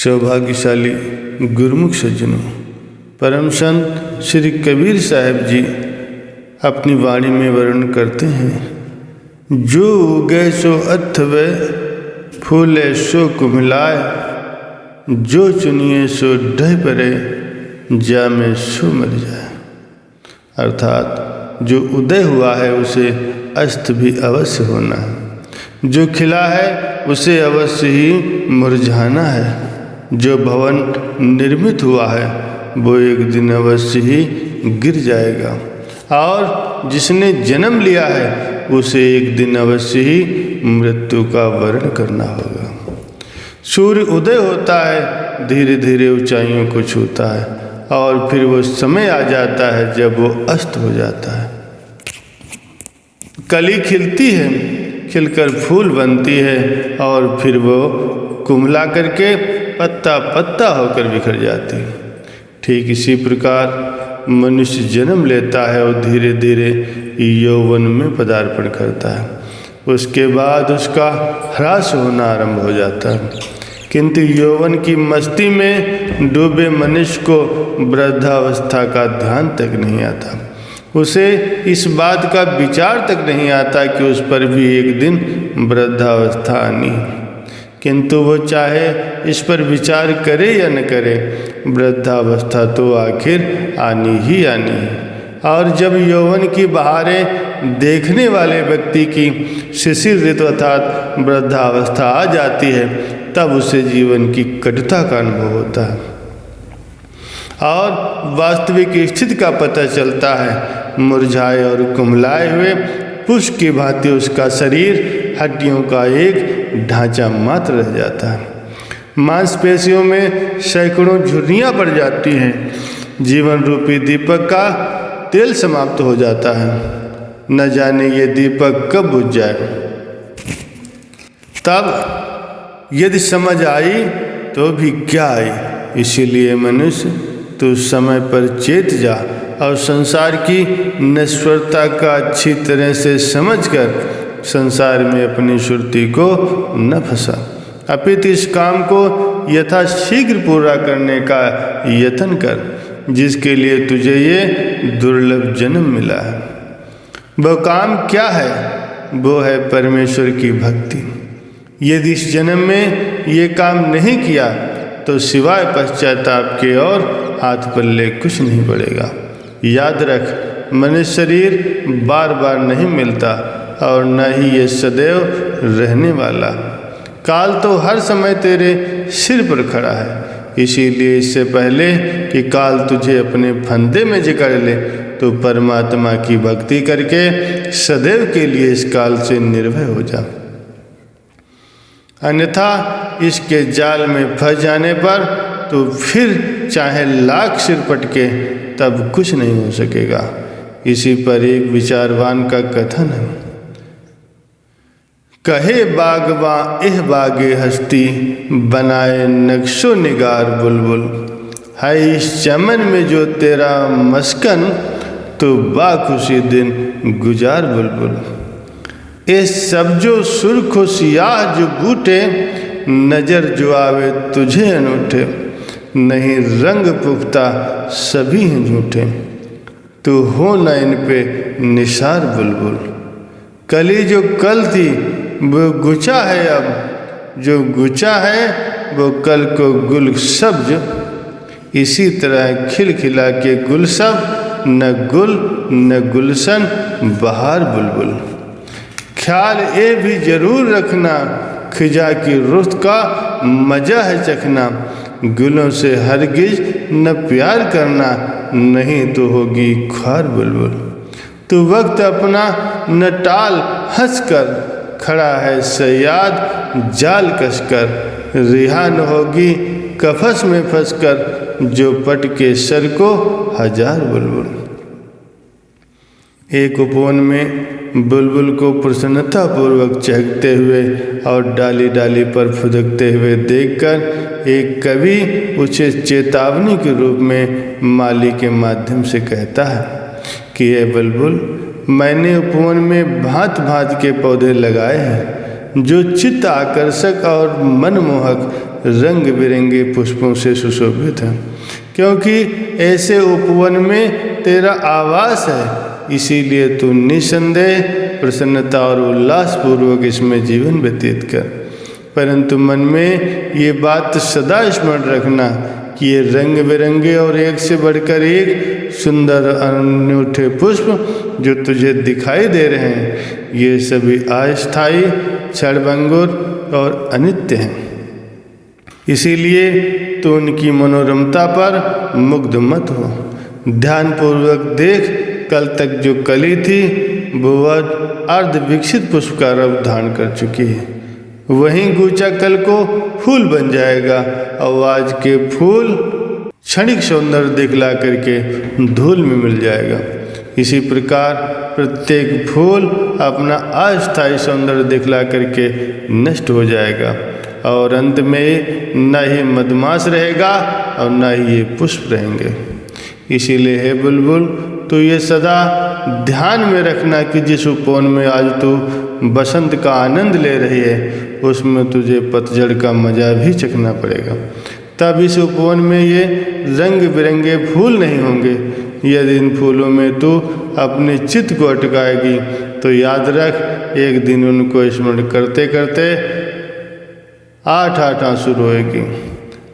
सौभाग्यशाली गुरुमुख सज्जनों, परम संत श्री कबीर साहब जी अपनी वाणी में वर्णन करते हैं, जो उगे सो अथवे फूले सो कुमिलाए, जो चुनिए सो ढह परे जामे सो मर जाए। अर्थात जो उदय हुआ है उसे अस्त भी अवश्य होना है, जो खिला है उसे अवश्य ही मुरझाना है, जो भवन निर्मित हुआ है वो एक दिन अवश्य ही गिर जाएगा, और जिसने जन्म लिया है उसे एक दिन अवश्य ही मृत्यु का वर्ण करना होगा। सूर्य उदय होता है, धीरे धीरे ऊंचाइयों को छूता है, और फिर वो समय आ जाता है जब वो अस्त हो जाता है। कली खिलती है, खिलकर फूल बनती है, और फिर वो कुम्हला करके पत्ता पत्ता होकर बिखर जाती है। ठीक इसी प्रकार मनुष्य जन्म लेता है और धीरे धीरे यौवन में पदार्पण करता है, उसके बाद उसका ह्रास होना आरंभ हो जाता है। किंतु यौवन की मस्ती में डूबे मनुष्य को वृद्धावस्था का ध्यान तक नहीं आता, उसे इस बात का विचार तक नहीं आता कि उस पर भी एक दिन वृद्धावस्था आनी है। किंतु वो चाहे इस पर विचार करे या न करे, वृद्धावस्था तो आखिर आनी ही आनी है। और जब यौवन की बहारें देखने वाले व्यक्ति की शिशिर ऋतु अर्थात वृद्धावस्था आ जाती है, तब उसे जीवन की कटुता का अनुभव होता है और वास्तविक स्थिति का पता चलता है। मुरझाए और कुम्हलाए हुए पुष्प की भांति उसका शरीर हड्डियों का एक ढांचा मात्र रह जाता है। मांसपेशियों में सैकड़ों झुर्रियाँ पड़ जाती हैं, जीवन रूपी दीपक का तेल समाप्त हो जाता है। न जाने ये दीपक कब बुझ जाए। तब यदि समझ आई तो भी क्या आई। इसीलिए मनुष्य तो समय पर चेत जा और संसार की नश्वरता का अच्छी तरह से समझकर संसार में अपनी सुरती को न फंसा, अपितु इस काम को यथाशीघ्र पूरा करने का यत्न कर, जिसके लिए तुझे ये दुर्लभ जन्म मिला है। वह काम क्या है? वो है परमेश्वर की भक्ति। यदि इस जन्म में ये काम नहीं किया तो सिवाय पश्चाताप के और हाथ पल्ले कुछ नहीं पड़ेगा। याद रख, मनुष्य शरीर बार बार नहीं मिलता और न ही ये सदैव रहने वाला। काल तो हर समय तेरे सिर पर खड़ा है, इसीलिए इससे पहले कि काल तुझे अपने फंदे में जकड़ ले, तो परमात्मा की भक्ति करके सदैव के लिए इस काल से निर्भय हो जा। अन्यथा इसके जाल में फंस जाने पर तो फिर चाहे लाख सिर पटके तब कुछ नहीं हो सकेगा। इसी पर एक विचारवान का कथन है, कहे बागवा एह बागे हस्ती, बनाए नक्शो निगार बुलबुल, है इस चमन में जो तेरा मस्कन, तो बाखुशी दिन गुजार बुलबुल। ए सब जो सुर्ख सियाह जो बूटे, नजर जो आवे तुझे अनूठे, नहीं रंग पुख्ता सभी हैं झूठे, तू हो न इन पे निसार बुलबुल। कली जो कल थी वो गुचा है, अब जो गुचा है वो कल को गुल सब्ज। इसी तरह खिलखिला के गुल सब, न गुल न गुलशन बहार बुलबुल। ख्याल ये भी जरूर रखना, खिजा की रुत का मजा है चखना, गुलों से हरगिज न प्यार करना, नहीं तो होगी ख्वार बुलबुल। तू वक्त अपना न टाल, हंस कर खड़ा है सयाद जाल कसकर, रिहा न होगी कफस में फंसकर, जो पट के सर को हजार बुलबुल। एक उपवन में बुलबुल को प्रसन्नतापूर्वक चहकते हुए और डाली डाली पर फुदकते हुए देखकर एक कवि उसे चेतावनी के रूप में माली के माध्यम से कहता है कि ये बुलबुल, मैंने उपवन में भांत भांत के पौधे लगाए हैं, जो चित्त आकर्षक और मनमोहक रंग बिरंगे पुष्पों से सुशोभित है, क्योंकि ऐसे उपवन में तेरा आवास है। इसीलिए तू निसंदेह प्रसन्नता और उल्लासपूर्वक इसमें जीवन व्यतीत कर। परंतु मन में ये बात सदा स्मरण रखना कि ये रंग बिरंगे और एक से बढ़कर एक सुंदर अनूठे पुष्प जो तुझे दिखाई दे रहे हैं, ये सभी अस्थायी, क्षणभंगुर और अनित्य हैं। इसीलिए तो उनकी मनोरमता पर मुग्ध मत हो। ध्यानपूर्वक देख, कल तक जो कली थी वो अर्ध विकसित पुष्प का रूप धारण कर चुकी है। वहीं गुचा कल को फूल बन जाएगा और आज के फूल क्षणिक सौंदर्य दिखला करके धूल में मिल जाएगा। इसी प्रकार प्रत्येक फूल अपना अस्थायी सौंदर्य दिखला करके नष्ट हो जाएगा और अंत में न ही मधुमास रहेगा और न ही ये पुष्प रहेंगे। इसीलिए हे बुलबुल, तो ये सदा ध्यान में रखना कि जिस उपवन में आज तू बसंत का आनंद ले रही है, उसमें तुझे पतझड़ का मजा भी चखना पड़ेगा। तब इस उपवन में ये रंग बिरंगे फूल नहीं होंगे। यदि इन फूलों में तू अपने चित्त को अटकाएगी तो याद रख, एक दिन उनको स्मरण करते करते 8 आंसू रोएगी।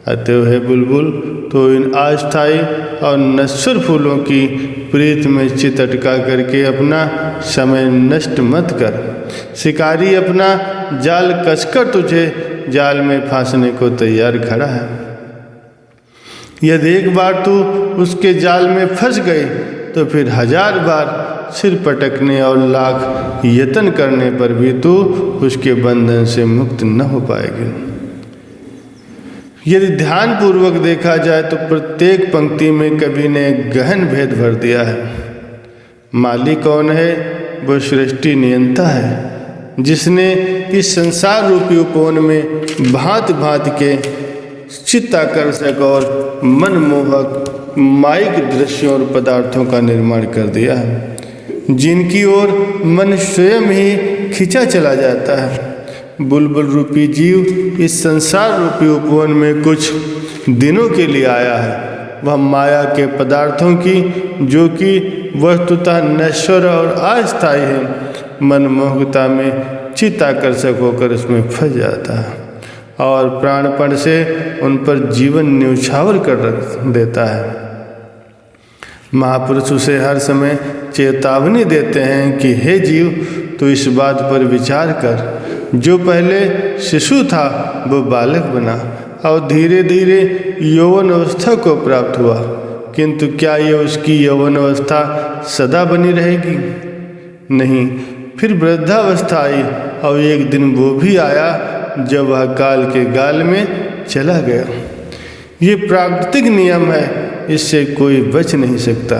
अतएव है बुलबुल, तो इन अस्थायी और नश्वर फूलों की प्रीत में चित अटका करके अपना समय नष्ट मत कर। शिकारी अपना जाल कसकर तुझे जाल में फांसने को तैयार खड़ा है। यदि एक बार तू उसके जाल में फंस गई तो फिर 1000 बार सिर पटकने और लाख यत्न करने पर भी तू उसके बंधन से मुक्त न हो पाएगी। यदि ध्यान पूर्वक देखा जाए तो प्रत्येक पंक्ति में कवि ने गहन भेद भर दिया है। माली कौन है? वो सृष्टि नियंता है, जिसने इस संसार रूपी उपवन में भांति भांति के चित्ताकर्षक और मनमोहक माइक दृश्यों और पदार्थों का निर्माण कर दिया है, जिनकी ओर मन स्वयं ही खिंचा चला जाता है। बुलबुल रूपी जीव इस संसार रूपी उपवन में कुछ दिनों के लिए आया है। वह माया के पदार्थों की, जो कि वस्तुतः नश्वर और अस्थायी है, मनमोहकता में चित्ताकर्षक होकर उसमें फंस जाता है और प्राणपण से उन पर जीवन न्यौछावर कर देता है। महापुरुष उसे हर समय चेतावनी देते हैं कि हे जीव, तो इस बात पर विचार कर, जो पहले शिशु था वो बालक बना और धीरे धीरे यौवन अवस्था को प्राप्त हुआ, किंतु क्या ये उसकी यौवन अवस्था सदा बनी रहेगी? नहीं, फिर वृद्धावस्था आई और एक दिन वो भी आया जब वह काल के गाल में चला गया। ये प्राकृतिक नियम है, इससे कोई बच नहीं सकता।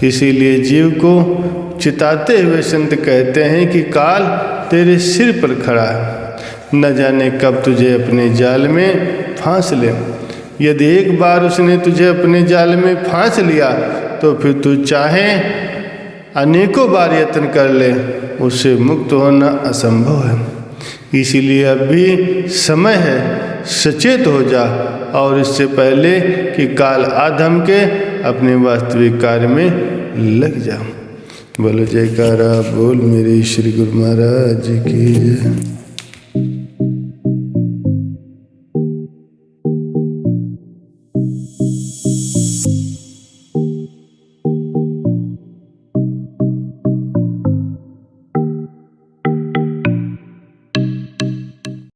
इसीलिए जीव को चिताते हुए संत कहते हैं कि काल तेरे सिर पर खड़ा है, न जाने कब तुझे अपने जाल में फांस ले। यदि एक बार उसने तुझे अपने जाल में फांस लिया तो फिर तू चाहे अनेकों बार यत्न कर ले, उससे मुक्त होना असंभव है। इसीलिए अब भी समय है, सचेत हो जा और इससे पहले कि काल आधम के अपने वास्तविक कार्य में लग जा। बोलो जयकारा बोल मेरे श्री गुरु महाराज की जय।